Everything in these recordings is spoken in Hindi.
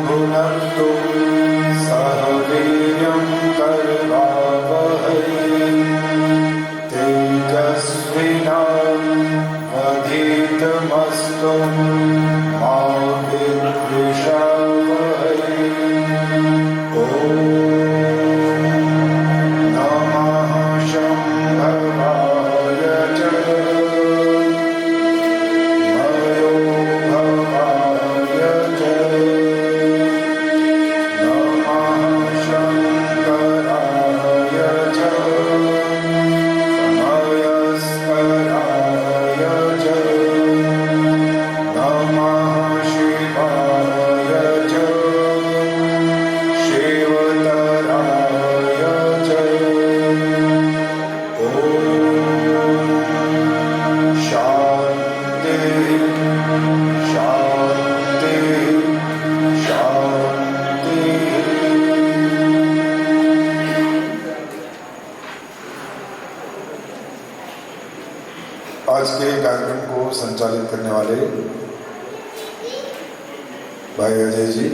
भुनक्तु सह वीर्यं करवावहै तेजस्विनावधीतमस्तु मा विद्विषावहै। ॐ नमः शम्भवाय च मयोभवाय च नमः शङ्कराय च समयस्कराय च नमः शिवाय च शिवतराय च। ॐ शान्ति शान्ति शान्ति। आज के कार्यक्रम को संचालित करने वाले भाई अजय जी,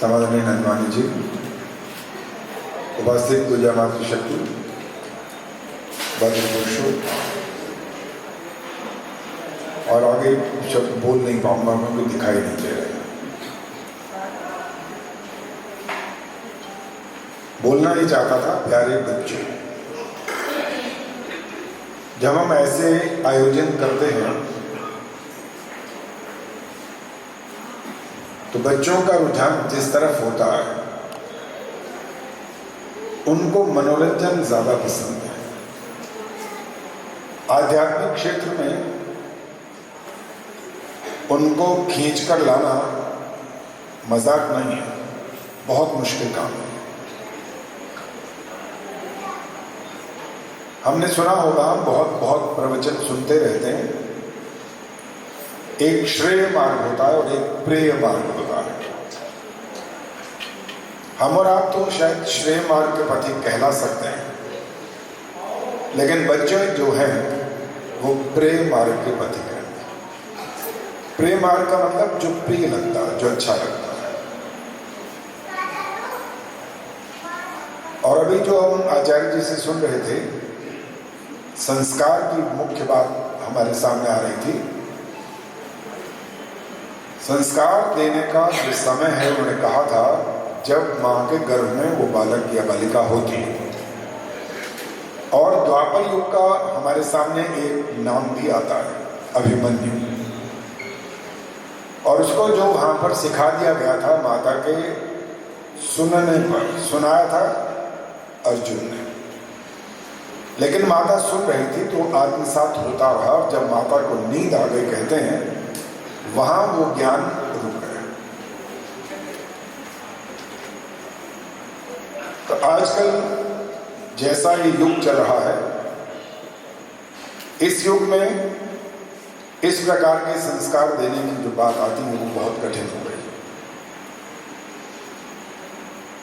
समाधानी नंदवानी जी, उपस्थित पूजा मातृशक्ति भद्र पुरुषों, और आगे शब्द बोल नहीं पाऊंगा क्योंकि दिखाई नहीं दे रहे। बोलना ही चाहता था प्यारे बच्चों। जब हम ऐसे आयोजन करते हैं तो बच्चों का रुझान जिस तरफ होता है उनको मनोरंजन ज्यादा पसंद है। आध्यात्मिक क्षेत्र में उनको खींचकर लाना मजाक नहीं है, बहुत मुश्किल काम है। हमने सुना होगा, हम बहुत प्रवचन सुनते रहते हैं, एक श्रेय मार्ग होता है और एक प्रेय मार्ग होता है। हम और आप तो शायद श्रेय मार्ग के पथिक कहला सकते हैं, लेकिन बच्चे जो हैं वो प्रेय मार्ग के पथिक हैं। प्रेय मार्ग का मतलब जो प्रिय लगता है, जो अच्छा लगता है। और अभी जो हम आचार्य जी से सुन रहे थे, संस्कार की मुख्य बात हमारे सामने आ रही थी। संस्कार देने का जो समय है, उन्होंने कहा था जब मां के गर्भ में वो बालक या बालिका होती है। और द्वापर युग का हमारे सामने एक नाम भी आता है, अभिमन्यु। और उसको जो वहां पर सिखा दिया गया था माता के सुनने पर, सुनाया था अर्जुन ने। लेकिन माता सुन रही थी तो आत्मसात होता रहा। जब माता को नींद आ गई, कहते हैं, वहां वो ज्ञान रुक गया। तो आजकल जैसा ये युग चल रहा है, इस युग में इस प्रकार के संस्कार देने की जो बात आती है वो बहुत कठिन हो गई।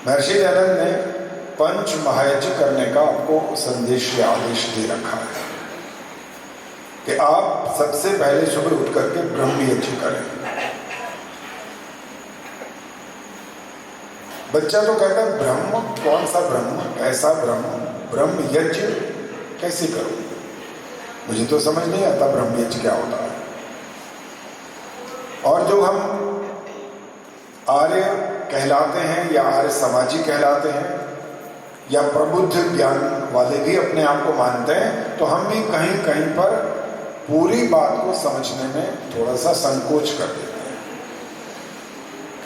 महर्षि दयानंद ने पंच महायज्ञ करने का आपको संदेश या आदेश दे रखा है कि आप सबसे पहले सुबह उठ करके ब्रह्म यज्ञ करें। बच्चा तो कहता है ब्रह्म, कौन सा ब्रह्म, ऐसा ब्रह्म, ब्रह्म यज्ञ कैसे करूं? मुझे तो समझ नहीं आता ब्रह्म यज्ञ क्या होता है। और जो हम आर्य कहलाते हैं या आर्य समाजी कहलाते हैं या प्रबुद्ध ज्ञान वाले भी अपने आप को मानते हैं, तो हम भी कहीं कहीं पर पूरी बात को समझने में थोड़ा सा संकोच कर देते हैं।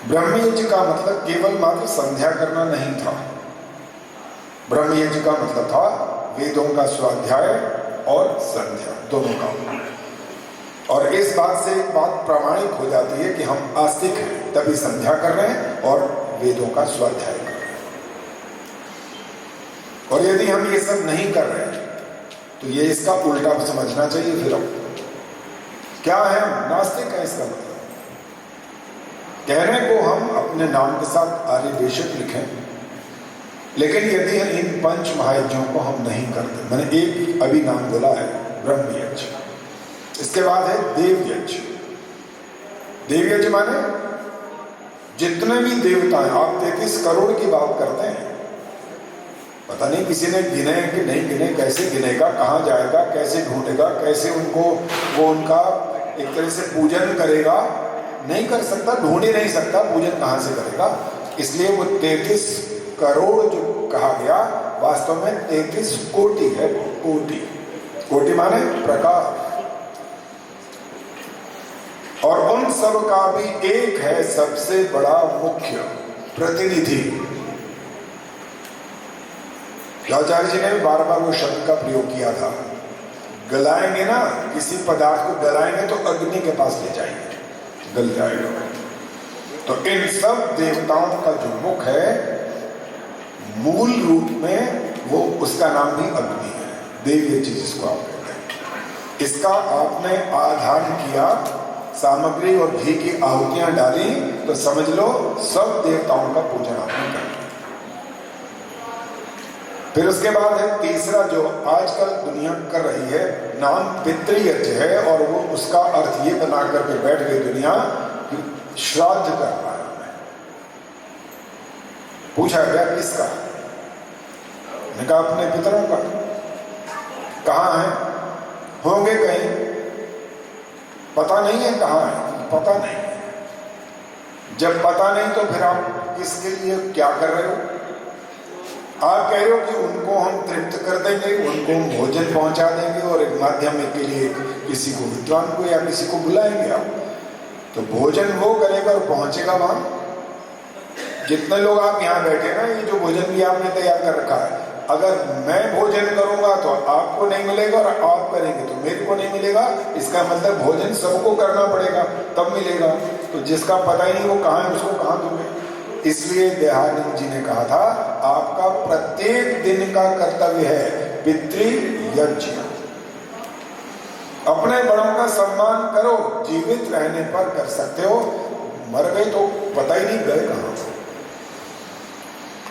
ब्रह्मयज्ञ का मतलब केवल मात्र संध्या करना नहीं था। ब्रह्मयज्ञ का मतलब था वेदों का स्वाध्याय और संध्या दोनों का। और इस बात से एक बात प्रामाणिक हो जाती है कि हम आस्तिक हैं, तभी संध्या कर रहे हैं और वेदों का स्वाध्याय कर रहे हैं। और यदि हम ये सब नहीं कर रहे हैं तो ये इसका उल्टा समझना चाहिए। फिर हम क्या है? हम नास्तिक हैं, इसका मतलब। कहने को हम अपने नाम के साथ आर्य बेशक लिखें, लेकिन यदि इन पंच महायज्ञों को हम नहीं करते, मैंने एक अभी नाम बोला है ब्रह्म यज्ञ, इसके बाद है देव यज्ञ। देव यज्ञ माने जितने भी देवता हैं, आप 33 करोड़ की बात करते हैं, पता नहीं किसी ने गिने कि नहीं गिने, कैसे गिनेगा, कहाँ जाएगा, कैसे ढूंढेगा, कैसे उनको वो उनका एक तरह से पूजन करेगा, नहीं कर सकता, ढूंढ ही नहीं सकता, पूजन कहाँ से करेगा। इसलिए वो 33 करोड़ जो कहा गया वास्तव में 33 कोटि है। कोटि, कोटि माने प्रकार, और उन सब का भी एक है सबसे बड़ा मुख्य प्रतिनिधि। आचार्य जी ने भी बार बार वो शब्द का प्रयोग किया था। गलाएंगे ना, किसी पदार्थ को गलाएंगे तो अग्नि के पास ले जाएंगे, गल जाएगा। तो इन सब देवताओं का जो मुख है, मूल रूप में वो उसका नाम भी अग्नि है, देवीय चीज जिसको आप कहते हैं। इसका आपने आधान किया, सामग्री और घी की आहुतियां डाली, तो समझ लो सब देवताओं का पूजन आपने कर दिया। फिर उसके बाद है तीसरा जो आजकल दुनिया कर रही है, नाम पितृयज्ञ है, और वो उसका अर्थ ये बना करके बैठ गई दुनिया कि श्राद्ध करना है। पूछा गया किसका? मैंने कहा अपने पितरों का। कहाँ है? होंगे कहीं, पता नहीं है कहाँ है, पता नहीं है। जब पता नहीं तो फिर आप किसके लिए क्या कर रहे हो? आप कह रहे हो कि उनको हम तृप्त कर देंगे, उनको हम भोजन पहुंचा देंगे, और एक माध्यम के लिए किसी को, विद्वान को या किसी को बुलाएंगे आप, तो भोजन वो करेगा और पहुंचेगा वहां। जितने लोग आप यहाँ बैठे ना, ये जो भोजन भी आपने तैयार कर रखा है, अगर मैं भोजन करूंगा तो आपको नहीं मिलेगा, और आप करेंगे तो मेरे को नहीं मिलेगा। इसका मतलब भोजन सबको करना पड़ेगा तब मिलेगा। तो जिसका पता ही नहीं वो कहाँ है, उसको कहाँ दोगे? इसलिए दयानंद जी ने कहा था, आपका प्रत्येक दिन का कर्तव्य है पितृयज्ञ। अपने बड़ों का सम्मान करो, जीवित रहने पर कर सकते हो, मर गए तो पता ही नहीं गए कहाँ।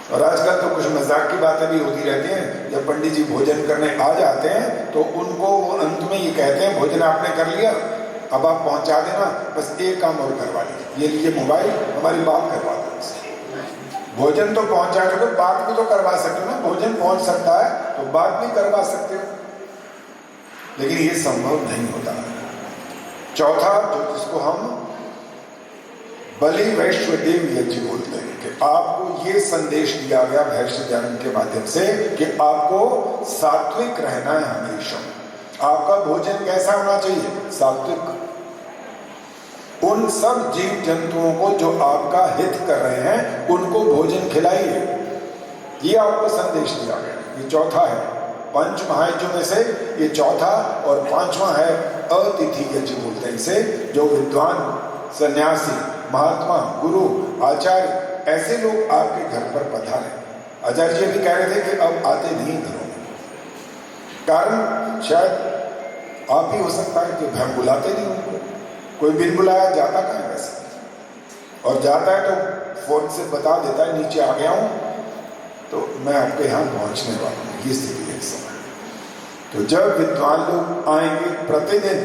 और आजकल तो कुछ मजाक की बातें भी होती रहती हैं। जब पंडित जी भोजन करने आ जाते हैं तो उनको वो अंत में ये कहते हैं, भोजन आपने कर लिया, अब आप पहुंचा देना, बस एक काम और करवा लीजिए, ये लीजिए मोबाइल, हमारी बात करवा दो। भोजन तो पहुंचा के, तो बात भी तो करवा सकते हो ना, भोजन पहुंच सकता है तो बात भी करवा सकते हो, लेकिन ये संभव नहीं होता। चौथा, जो जिसको हम बलि वैश्वदेव यज्ञ बोलते हैं, कि आपको ये संदेश दिया गया भैष्य ज्ञान के माध्यम से कि आपको सात्विक रहना है हमेशा। आपका भोजन कैसा होना चाहिए? सात्विक। उन सब जीव जंतुओं को जो आपका हित कर रहे हैं, उनको भोजन खिलाइए, ये आपको संदेश दिया गया। ये चौथा है। पंच महायज्ञों में से ये चौथा, और पांचवा है अतिथि यज्ञ बोलते हैं इसे, जो विद्वान, सन्यासी, महात्मा, गुरु, आचार्य, ऐसे लोग आपके घर पर पधारे। आचार्य जी भी कह रहे थे कि अब आते नहीं घरों में, कारण शायद आप ही हो सकता है कि हम बुलाते नहीं उनको। कोई बिन बुलाया जाता कहाँ वैसे, और जाता है तो फोन से बता देता है नीचे आ गया हूँ, तो मैं आपके यहाँ पहुँचने वाला हूँ। ये स्थिति है इस समय। तो जब विद्वान लोग आएंगे प्रतिदिन,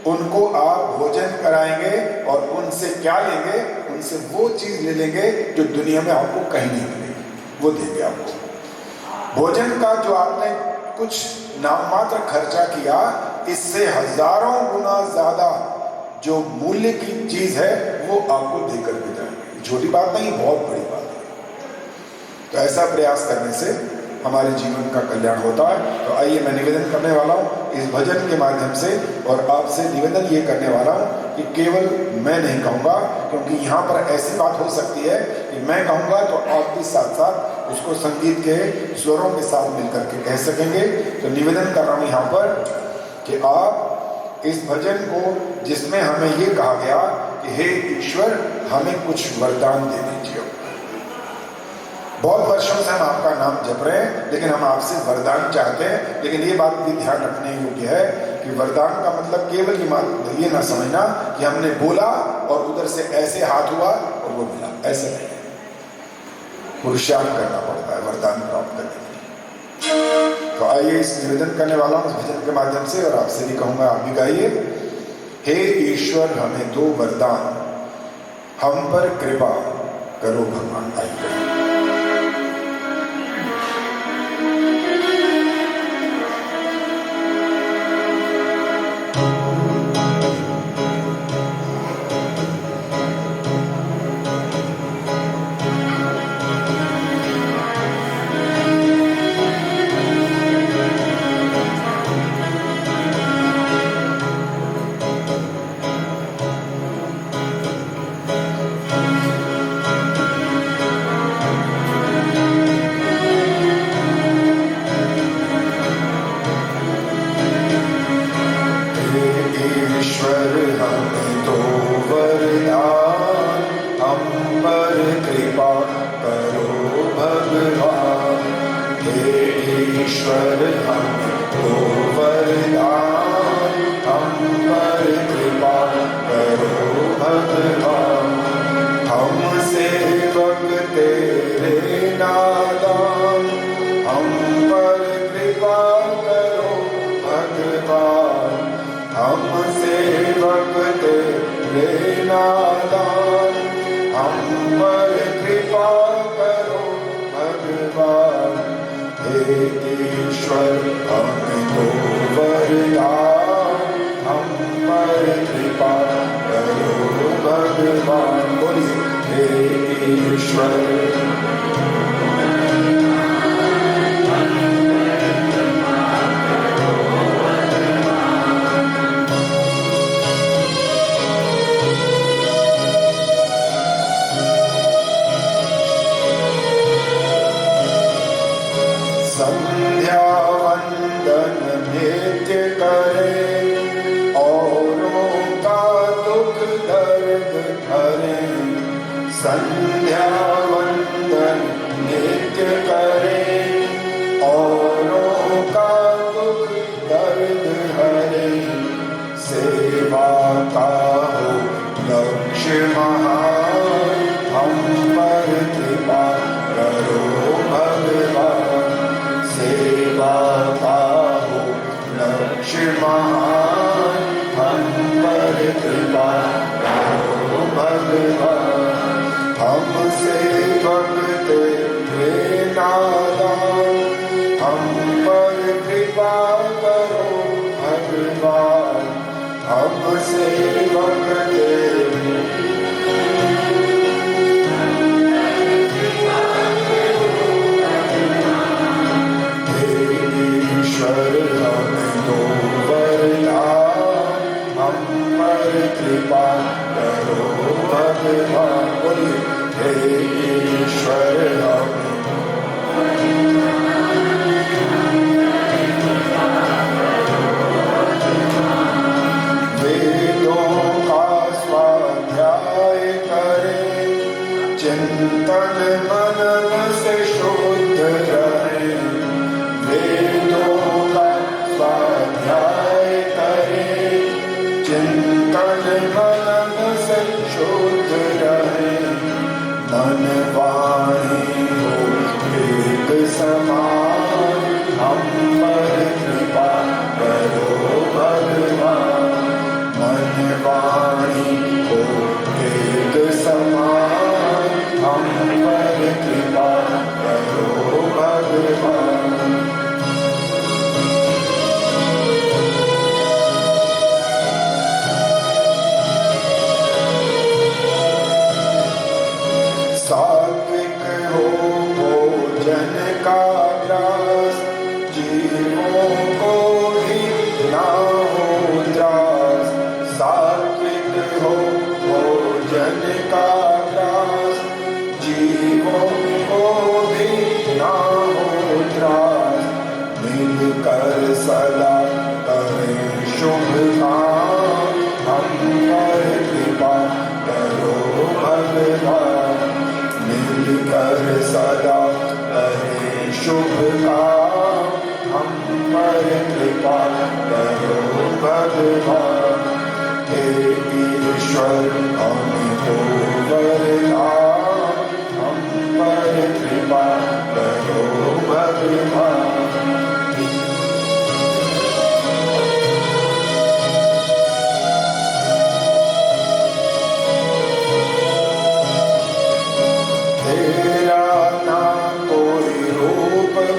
उनको आप भोजन कराएंगे, और उनसे क्या लेंगे? उनसे वो चीज ले लेंगे जो दुनिया में आपको कहीं नहीं मिलेगी, वो देंगे आपको। भोजन का जो आपने कुछ नाम मात्र खर्चा किया, इससे हजारों गुना ज्यादा जो मूल्य की चीज है वो आपको देकर के जाएंगे। छोटी बात नहीं, बहुत बड़ी बात है। तो ऐसा प्रयास करने से हमारे जीवन का कल्याण होता है। तो आइए, मैं निवेदन करने वाला हूँ इस भजन के माध्यम से, और आपसे निवेदन ये करने वाला हूँ कि केवल मैं नहीं कहूँगा, क्योंकि यहाँ पर ऐसी बात हो सकती है कि मैं कहूँगा तो आप भी साथ साथ उसको संगीत के स्वरों के साथ मिलकर के कह सकेंगे। तो निवेदन कर रहा हूँ यहाँ पर कि आप इस भजन को, जिसमें हमें ये कहा गया कि हे ईश्वर, हमें कुछ वरदान दे दीजिए। बहुत वर्षों से हम आपका नाम जप रहे हैं, लेकिन हम आपसे वरदान चाहते हैं। लेकिन ये बात भी ध्यान रखने योग्य है कि वरदान का मतलब केवल ये ना समझना कि हमने बोला और उधर से ऐसे हाथ हुआ और वो मिला, ऐसे नहीं। पुरुषार्थ करना पड़ता है वरदान प्राप्त करने के लिए। तो आइए, इस निवेदन करने वाला हूँ इस भजन के माध्यम से, और आपसे भी कहूँगा आप भी गाइए। हे ईश्वर हमें दो वरदान, हम पर कृपा करो भगवान। आइए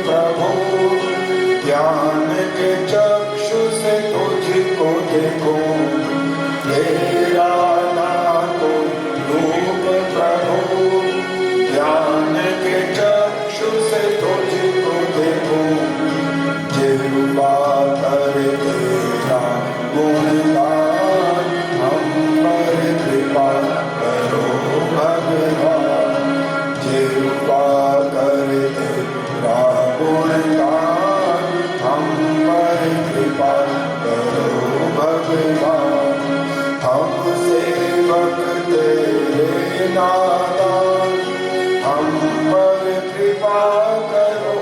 प्रभु, ज्ञान के चक्षु से तुझको देखो, तेरा ना कोई रूप प्रभु, ज्ञान के चक्षु से तुझको देखो, जिह्वा करे तेरा गुणगान, हम पर कृपा करो भगवान, जिह्वा करे तेरा गुणगान, हम पर कृपा करो भगवान, हम सेवक तेरे नादान, हम पर कृपा करो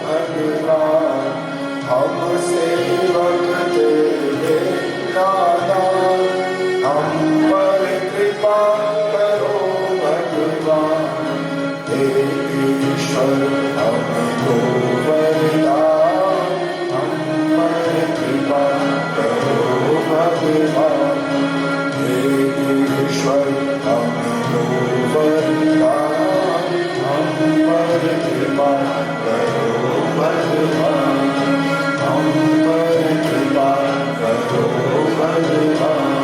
भगवान, हम सेवक तेरे नादान, हम पर कृपा करो भगवान, हे ईश्वर हमको वरदान, हम पर कृपा करो भगवान, हे ईश्वर हमको वरदान, हम पर कृपा करो भगवान, हम पर कृपा करो भगवान,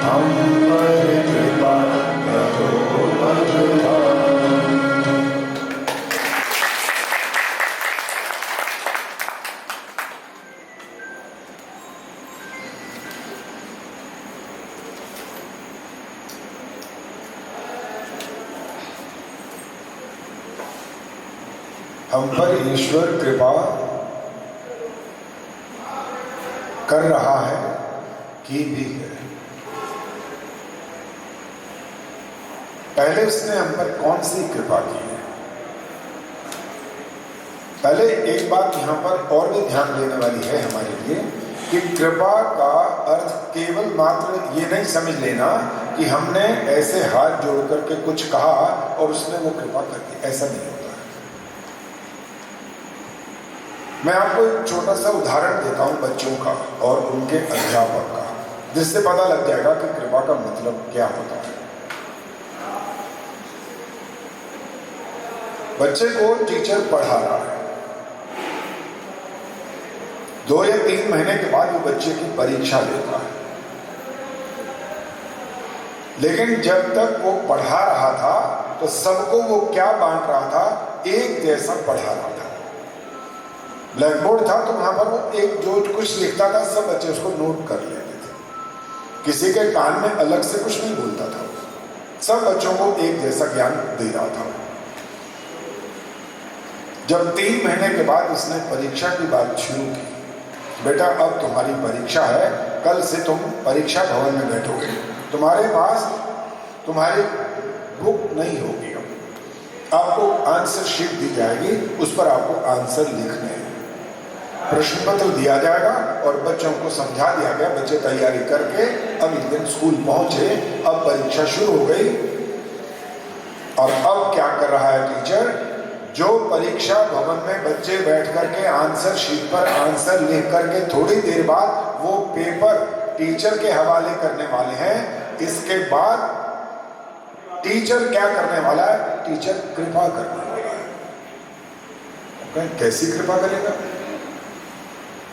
हम पर कृपा करो भगवान। हम पर ईश्वर कृपा कर रहा है कि भी है। पहले उसने हम पर कौन सी कृपा की है? पहले एक बात यहां पर और भी ध्यान देने वाली है हमारे लिए कि कृपा का अर्थ केवल मात्र ये नहीं समझ लेना कि हमने ऐसे हाथ जोड़ करके कुछ कहा और उसने वो कृपा कर दी, ऐसा नहीं होता। मैं आपको एक छोटा सा उदाहरण देता हूं बच्चों का और उनके अध्यापक का, जिससे पता लग जाएगा कि कृपा का मतलब क्या होता है। बच्चे को टीचर पढ़ा रहा है, 2 या 3 महीने के बाद वो बच्चे की परीक्षा लेता है, लेकिन जब तक वो पढ़ा रहा था तो सबको वो क्या बांट रहा था? एक जैसा पढ़ा रहा था। ब्लैक बोर्ड था तो वहां पर वो एक जो कुछ लिखता था सब बच्चे उसको नोट कर लेते थे, किसी के कान में अलग से कुछ नहीं बोलता था, सब बच्चों को एक जैसा ज्ञान दे रहा था। जब 3 महीने के बाद उसने परीक्षा की बात शुरू की, बेटा अब तुम्हारी परीक्षा है, कल से तुम परीक्षा भवन में बैठोगे, तुम्हारे पास तुम्हारी बुक नहीं होगी, आपको आंसर शीट दी जाएगी, उस पर आपको आंसर लिखने हैं, प्रश्न पत्र दिया जाएगा और बच्चों को समझा दिया गया। बच्चे तैयारी करके अब एक दिन स्कूल पहुंचे, अब परीक्षा शुरू हो गई और अब क्या कर रहा है टीचर? जो परीक्षा भवन में बच्चे बैठ करके आंसर शीट पर आंसर लिख करके थोड़ी देर बाद वो पेपर टीचर के हवाले करने वाले हैं, इसके बाद टीचर क्या करने वाला है? टीचर कृपा करने वाला है। कैसी कृपा करेगा?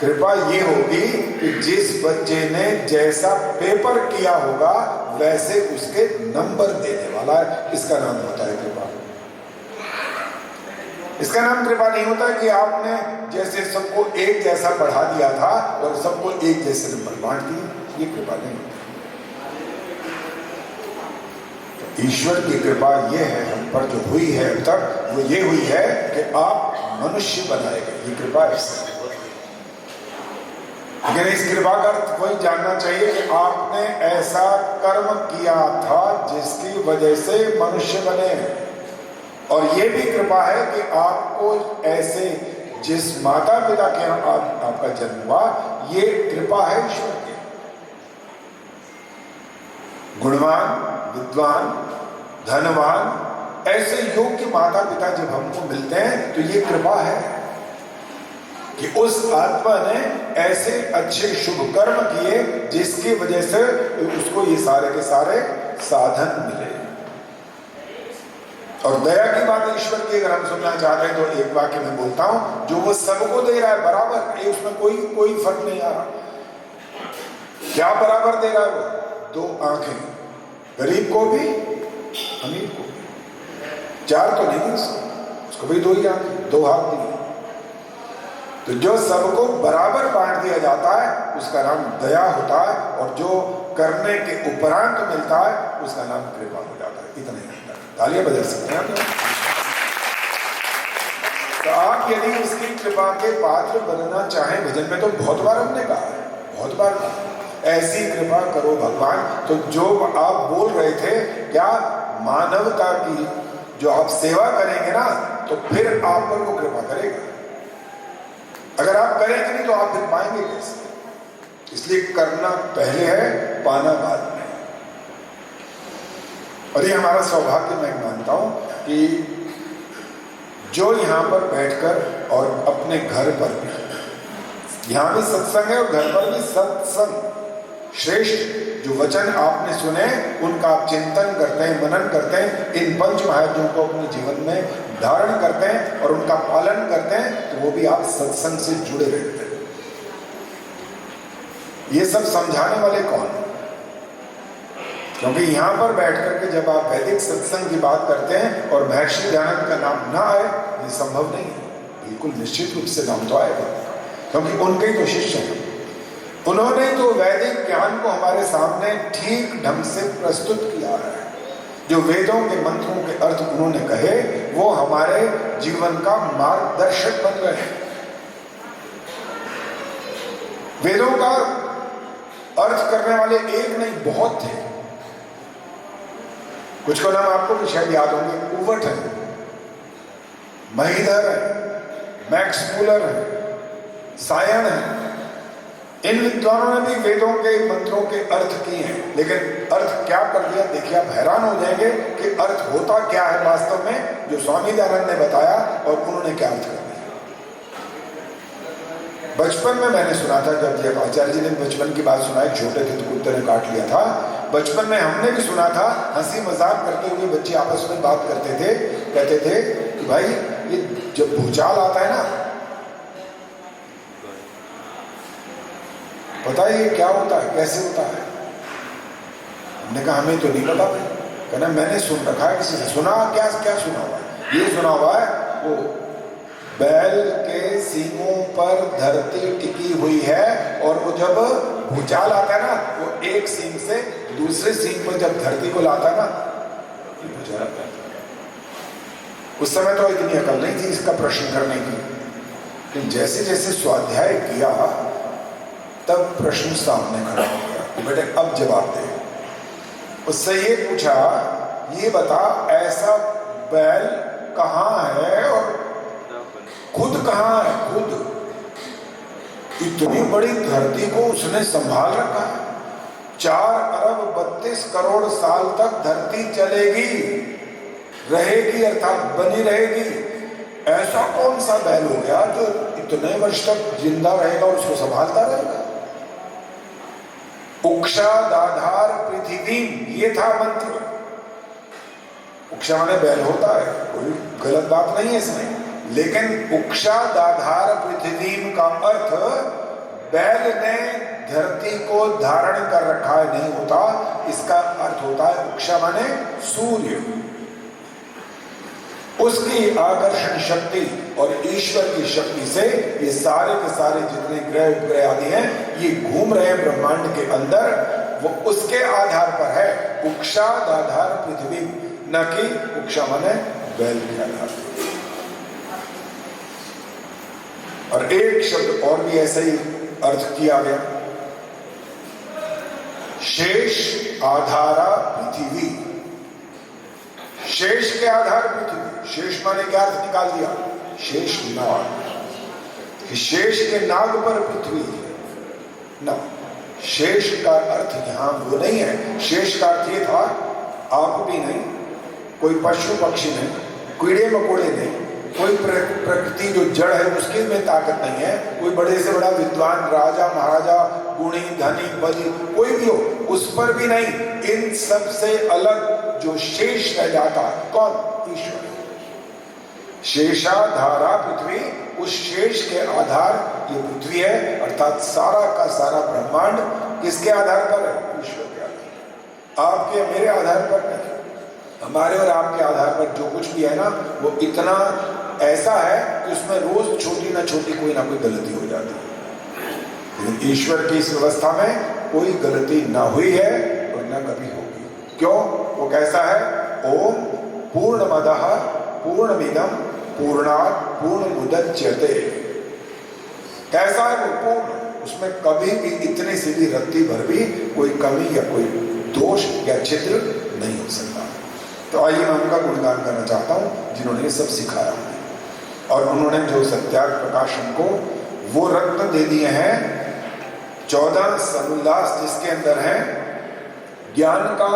कृपा ये होगी कि जिस बच्चे ने जैसा पेपर किया होगा वैसे उसके नंबर देने वाला है, इसका नाम होता है कृपा। इसका नाम कृपा नहीं होता कि आपने जैसे सबको एक जैसा पढ़ा दिया था और सबको एक जैसे नंबर बांट दिए, ये कृपा नहीं होता। तो ईश्वर की कृपा ये है हम पर जो हुई है अब तक, वो ये हुई है कि आप मनुष्य बनाए गए, ये कृपा है। लेकिन इस कृपा का अर्थ वही जानना चाहिए कि आपने ऐसा कर्म किया था जिसकी वजह से मनुष्य बने, और ये भी कृपा है कि आपको ऐसे जिस माता पिता के यहाँ आपका जन्म हुआ, ये कृपा है ईश्वर की। गुणवान, विद्वान, धनवान ऐसे योग्य माता पिता जब हमको मिलते हैं तो ये कृपा है कि उस आत्मा ने ऐसे अच्छे शुभ कर्म किए जिसकी वजह से उसको ये सारे के सारे साधन मिले। और दया की बात ईश्वर की अगर हम सुनना चाहते हैं तो एक वाक्य में बोलता हूं, जो वो सबको दे रहा है बराबर, ये उसमें कोई फर्क नहीं आ रहा। क्या बराबर दे रहा है वो? 2 आंखें, गरीब को भी अमीर को भी। 4 तो नहीं उसको भी 2 ही आंखें, 2 हाथ दिए। तो जो सबको बराबर बांट दिया जाता है उसका नाम दया होता है, और जो करने के उपरांत मिलता है उसका नाम कृपा हो जाता है। इतना ही होता है। तालियां बजा सकते हैं आप। तो आप यदि उसकी कृपा के पात्र बनना चाहें, भजन में तो बहुत बार हमने कहा है, बहुत बार कहा, ऐसी कृपा करो भगवान। तो जो आप बोल रहे थे, क्या मानवता की जो आप सेवा करेंगे ना, तो फिर आप पर वो कृपा करेगा। अगर आप करेंगे नहीं तो आप फिर पाएंगे कैसे? इसलिए करना पहले है, पाना बाद में। और ये हमारा सौभाग्य मैं मानता हूं कि जो यहां पर बैठकर और अपने घर पर भी, यहां भी सत्संग है और घर पर भी सत्संग, श्रेष्ठ जो वचन आपने सुने उनका आप चिंतन करते हैं, मनन करते हैं, इन पंच महायज्ञों को अपने जीवन में धारण करते हैं और उनका पालन करते हैं, तो वो भी आप सत्संग से जुड़े रहते हैं। ये सब समझाने वाले कौन है? क्योंकि यहां पर बैठ करके जब आप वैदिक सत्संग की बात करते हैं और महर्षि दयानंद का नाम ना आए, ये संभव नहीं है। बिल्कुल निश्चित रूप से नाम तो आएगा, क्योंकि उनके ही तो शिष्य हैं। उन्होंने तो वैदिक ज्ञान को हमारे सामने ठीक ढंग से प्रस्तुत किया है। जो वेदों के मंत्रों के अर्थ उन्होंने कहे, वो हमारे जीवन का मार्गदर्शक बन गए। वेदों का अर्थ करने वाले एक नहीं, बहुत थे। कुछ को नाम आपको भी शायद याद होंगे। कुवट है, महीधर है, मैक्स मूलर है, सायन है। इन विद्वानों ने भी वेदों के मंत्रों के अर्थ किए हैं, लेकिन अर्थ क्या कर दिया देखिए, आप हैरान हो जाएंगे कि अर्थ होता क्या है वास्तव में, जो स्वामी दयानंद ने बताया और उन्होंने क्या अर्थ कर दिया। बचपन में मैंने सुना था, जब आचार्य जी ने बचपन की बात सुनाई, छोटे थे तो कुत्ते ने काट लिया था। बचपन में हमने भी सुना था, हंसी मजाक करते हुए बच्चे आपस में बात करते थे, कहते थे कि भाई ये जब भूचाल आता है ना, पता है ये क्या होता है, कैसे होता है? हमने कहा हमें तो नहीं पता भाई। कहना मैंने सुन रखा है किसी से। सुना? क्या क्या सुना हुआ है? ये सुना हुआ है वो बैल के सींगों पर धरती टिकी हुई है, और वो जब भूचाल आता है ना, वो एक सींग से दूसरे सींग पर जब धरती को लाता है ना, ये भूचाल आता है। उस समय तो इतनी अकल नहीं थी इसका प्रश्न करने की, लेकिन जैसे जैसे स्वाध्याय किया तब प्रश्न सामने खड़ा हो गया। बेटे अब जवाब दे। उससे ये पूछा, ये बता ऐसा बैल कहाँ है और खुद कहाँ है? खुद इतनी बड़ी धरती को उसने संभाल रखा है। 4 अरब 32 करोड़ साल तक धरती चलेगी, रहेगी, अर्थात बनी रहेगी। ऐसा कौन सा बैल हो गया जो इतने वर्ष तक जिंदा रहेगा और उसको संभालता रहेगा? उक्षा दाधार पृथ्वी, ये था मंत्र। उक्षा माने बैल होता है, कोई गलत बात नहीं है इसमें, लेकिन उक्षा दाधार पृथ्वी का अर्थ बैल ने धरती को धारण कर रखा है नहीं होता। इसका अर्थ होता है उक्षा माने सूर्य, उसकी आकर्षण शक्ति और ईश्वर की शक्ति से ये सारे के सारे जितने ग्रह उपग्रह आदि हैं, ये घूम रहे हैं ब्रह्मांड के अंदर। वो उसके आधार पर है उक्षा दाधार पृथ्वी, न कि उक्षा माने बैल के आधार पर। और एक शब्द और भी ऐसा ही अर्थ किया गया, शेष आधारा पृथ्वी। शेष के आधार पृथ्वी। शेष माने क्या अर्थ निकाल दिया? शेष नाग। शेष के नाग पर पृथ्वी न। शेष का अर्थ यहां वो नहीं है। शेष का अर्थ ये था, आप भी नहीं, कोई पशु पक्षी नहीं, कीड़े मकोड़े नहीं, कोई प्रकृति जो जड़ है उसकी में ताकत नहीं है। कोई बड़े से बड़ा विद्वान राजा महाराजा गुणी धनी बली कोई भी हो उस पर भी नहीं। इन सब से अलग जो शेष रह जाता कौन? ईश्वर। शेषाधारा पृथ्वी, उस शेष के आधार ये पृथ्वी है, अर्थात सारा का सारा ब्रह्मांड किसके आधार पर है? ईश्वर के आधार। आपके मेरे आधार पर नहीं, हमारे और आपके आधार पर जो कुछ भी है ना वो इतना ऐसा है कि उसमें रोज छोटी ना छोटी कोई ना कोई गलती हो जाती है। लेकिन ईश्वर की इस व्यवस्था में कोई गलती ना हुई है और ना कभी होगी। क्यों? वो कैसा है? ओम पूर्णमदः पूर्णमिदं पूर्णात् पूर्णमुदच्यते। कैसा है वो? पूर्ण। उसमें कभी भी इतनी सी भी रत्ती भर भी कोई कमी या कोई दोष या छिद्र नहीं हो सकता। तो आइए मैं उनका गुणगान करना चाहता हूं जिन्होंने ये सब सिखाया और उन्होंने जो सत्यार्थ प्रकाशन को वो रत्न दे दिए हैं 14 समुल्लास जिसके अंदर है, ज्ञान का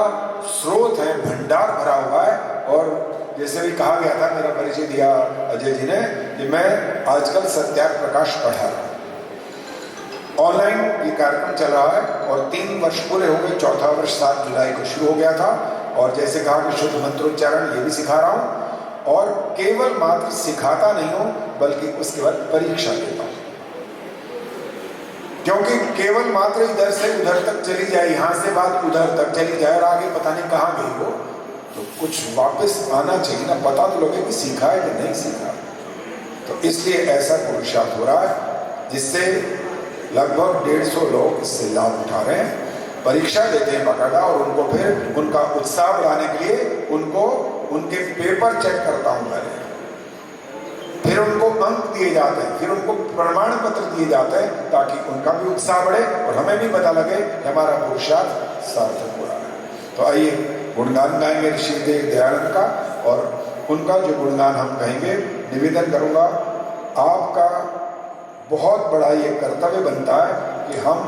स्रोत है, भंडार भरा हुआ है। और जैसे भी कहा गया था, मेरा परिचय दिया अजय जी ने कि मैं आजकल सत्यार्थ प्रकाश पढ़ा रहा हूं। ऑनलाइन ये कार्यक्रम चल रहा है और 3 वर्ष पूरे हो गए। 4था वर्ष 7 जुलाई को शुरू हो गया था और जैसे कहा कि शुद्ध मंत्रोच्चारण ये भी सिखा रहा हूं और केवल मात्र सिखाता नहीं हूं बल्कि उसके बाद परीक्षा देता हूं। क्योंकि केवल मात्र इधर से उधर तक चली जाए, यहां से बात उधर तक चली जाए और आगे पता नहीं कहां गई हो, तो कुछ वापस आना चाहिए ना, पता तो लगे कि सीखा है कि नहीं सीखा। तो इसलिए ऐसा पुरुषार्थ हो रहा है जिससे लगभग 150 लोग इससे लाभ उठा रहे हैं, परीक्षा देते हैं बाकायदा। और उनको फिर उनका उत्साह बढ़ाने के लिए उनको उनके पेपर चेक करता हूं पहले, फिर उनको अंक दिए जाते हैं, फिर उनको प्रमाण पत्र दिए जाते हैं ताकि उनका भी उत्साह बढ़े और हमें भी पता लगे कि हमारा पुरुषार्थ सार्थक हो रहा है। तो आइए गुणगान गाएंगे ऋषि देव दयानंद का और उनका जो गुणगान हम कहेंगे, निवेदन करूंगा आपका बहुत बड़ा ये कर्तव्य बनता है कि हम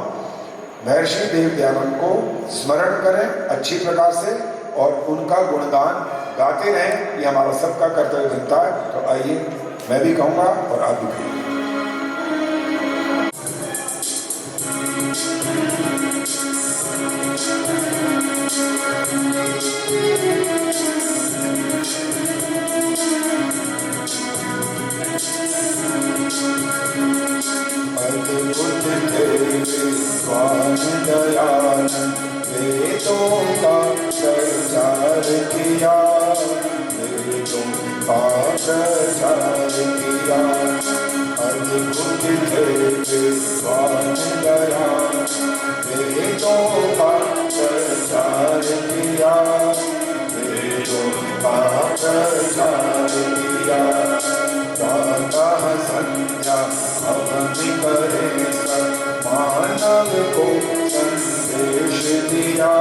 महर्षि देव दयानंद को स्मरण करें अच्छी प्रकार से और उनका गुणगान गाते रहें। ये हमारा सबका कर्तव्य बनता है। तो आइए मैं भी कहूँगा और आप भी कहेंगे। दयानंद वेदों का प्रचार किया, वेदों का प्रचार किया। अद्भुत थे विद्वान दयानंद वेदों का प्रचार किया, वेदों का प्रचार किया। प्रातः संध्या हवन करे मानव को संदेश दिया,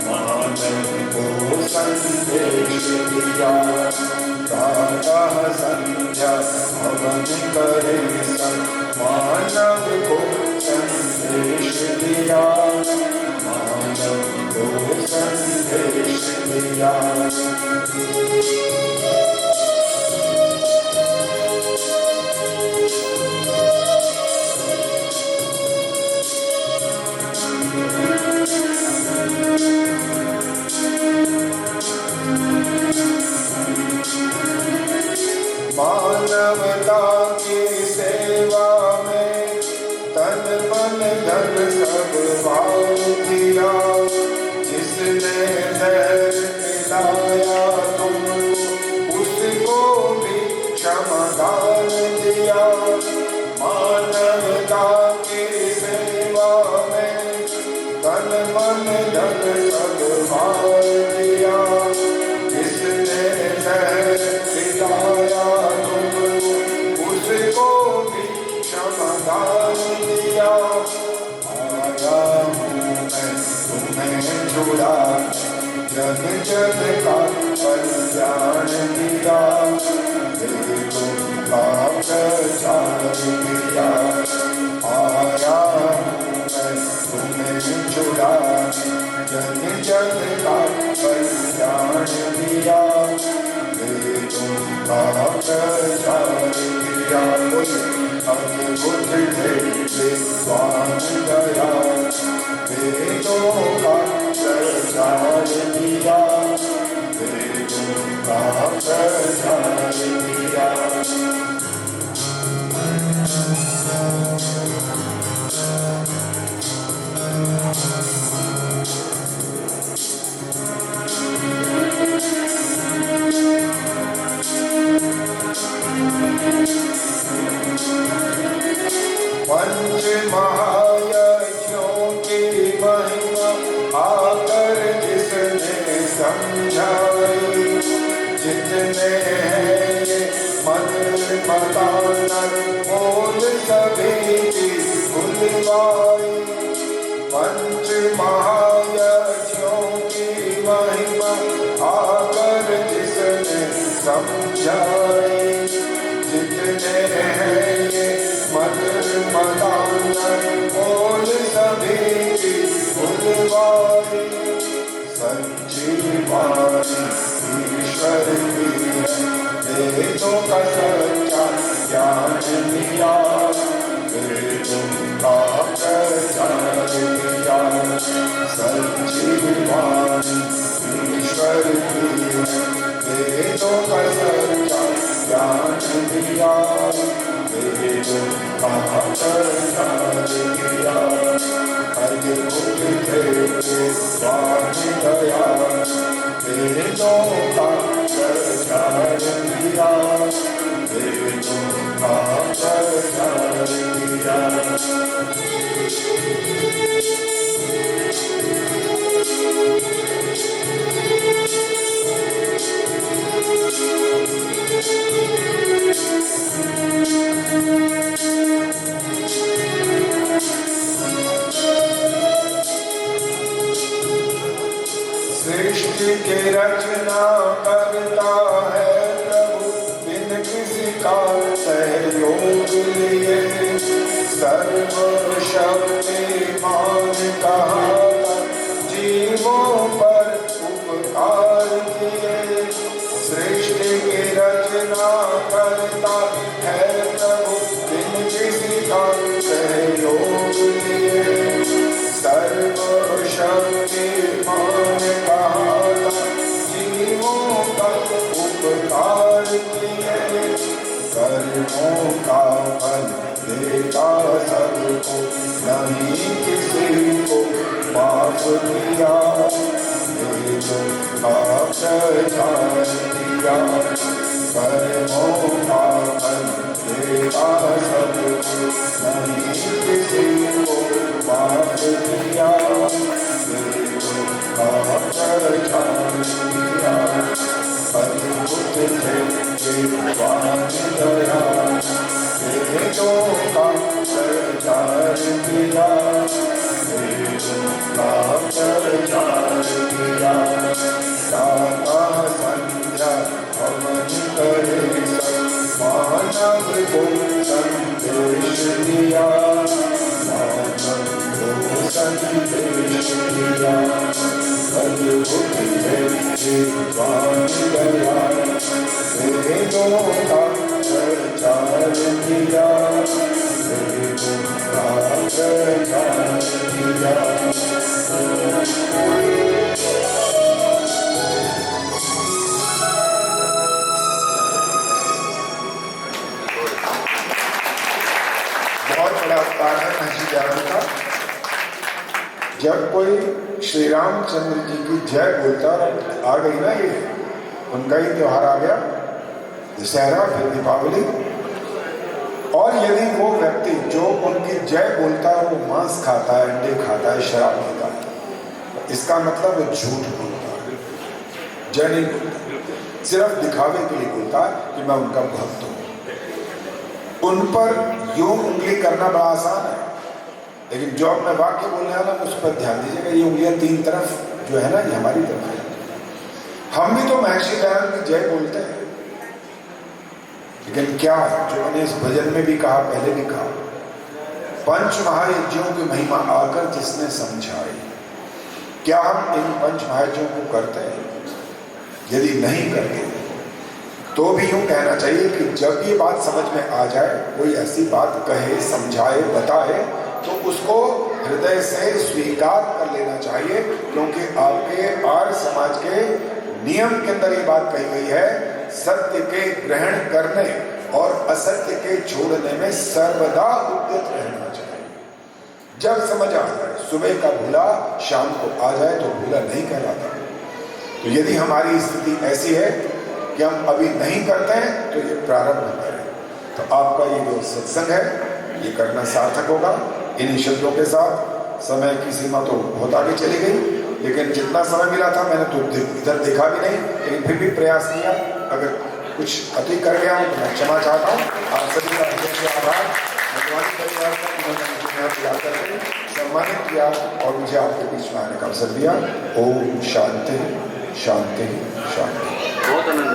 मानव को संदेश दिया। प्रातः संध्या हवन करे मानव को संदेश दिया, मानव को संदेश दिया। मानवता की सेवा में तन मन धन सब वार दिया, जिसने धैर्य दिलाया तुमको उसको भी क्षमादान दिया। मानवता की सेवा में तन मन धन सब वार दिया, जिसने धैर्य दिलाया उसको भी क्षमादान दिया। आया हूँ मैं तुम्हें जुड़ा, जग जग का कल्याण किया, वेदों का प्रचार किया। आया हूँ मैं तुम्हें जुड़ा, जग जग का कल्याण किया, वेदों अद्भुत विद्वान गया वेदों का प्रचार किया वेदों का प्रचार किया पंच महायज्ञों की महिमा आकर जिसने समझाई जितने हैं ये मंत्र बताकर बोल सभी की बुलवाई पंच महायज्ञों की महिमा आकर जिसने समझाई जितने हैं ये मंत्र बताकर बोल सभी की बुलवाई संजीवानी ईश्वर की वेदों का सच्चा ज्ञान दिया वेदों का प्रचार किया संजीवानी ईश्वर की वेदों का सच्चा ज्ञान दिया वेदों का प्रचार किया अद्भुत स्वामी दया वेदों का प्रचार किया वेदों का प्रचार किया सृष्टि की रचना करता है प्रभु बिन किसी का सहयोग लिए सर्वशक्तिमान कहा जीवों पर उपकार किए सृष्टि की रचना करता है प्रभु बिन किसी का सहयोग लिए सर्वशक्तिमान कहा जीवों का उपकार किए कर्मों का फल देता सबको नहीं किसी को माफ किया वेदों का प्रचार किया कर्मों का फल देता सबको नहीं किसी को माफ किया वेदों का प्रचार किया अद्भुत विद्वान दया वेदों का प्रचार किया वेदों का प्रचार किया दाता संध्या हवन करे मानव को संदेश दिया मानव को संदेश दिया अद्भुत विद्वान दया वेदों का प्रचार किया वेदों का प्रचार किया बहुत बड़ा अवतार है महर्षि दयानंद का। जब कोई श्री रामचंद्र जी की जय बोलता आ गई ना ये उनका ही त्योहार आ गया दशहरा फिर दीपावली और यदि वो व्यक्ति जो उनकी जय बोलता है वो मांस खाता है अंडे खाता है शराब पीता है इसका मतलब वो झूठ बोलता है जय नहीं बोलता सिर्फ दिखावे के लिए बोलता है कि मैं उनका भक्त हूं। उन पर यूं उंगली करना बड़ा आसान है लेकिन जो अब मैं वाक्य बोलने वाला उस पर ध्यान दीजिएगा ये उंगलियां तीन तरफ जो है ना ये हमारी तरफ है। हम भी तो महर्षि दयानंद की जय बोलते हैं लेकिन क्या जो मैंने इस भजन में भी कहा पहले भी कहा पंच महायज्ञों की महिमा आकर जिसने समझाई क्या हम इन पंच महायज्ञों को करते हैं? यदि नहीं करते तो भी यूं कहना चाहिए कि जब ये बात समझ में आ जाए, कोई ऐसी बात कहे, समझाए, बताए, तो उसको हृदय से स्वीकार कर लेना चाहिए, क्योंकि आपके आर्य समाज के नियम के अंदर ये बात कही गई है, सत्य के ग्रहण करने और असत्य के छोड़ने में सर्वदा उद्यत रहना चाहिए। जब समझ आ जाए, सुबह का भूला शाम को आ जाए तो भूला नहीं कहलाता। तो यदि हमारी स्थिति ऐसी है कि हम अभी नहीं करते हैं, तो ये प्रारंभ करें। तो आपका ये जो सत्संग है, ये करना सार्थक होगा। इन्हीं शब्दों के साथ समय की सीमा तो बहुत आगे चली गई, लेकिन जितना समय मिला था मैंने तो इधर देखा भी नहीं, लेकिन फिर भी प्रयास किया। अगर कुछ अति कर गया हूँ तो मैं क्षमा चाहता हूँ। आप सभी का हृदय से आभार। भगवान परिवार का उन्होंने मुझे यहाँ तैयार करके सम्मानित किया और मुझे आपके बीच में आने का अवसर दिया। ओम शांति शांति शांति।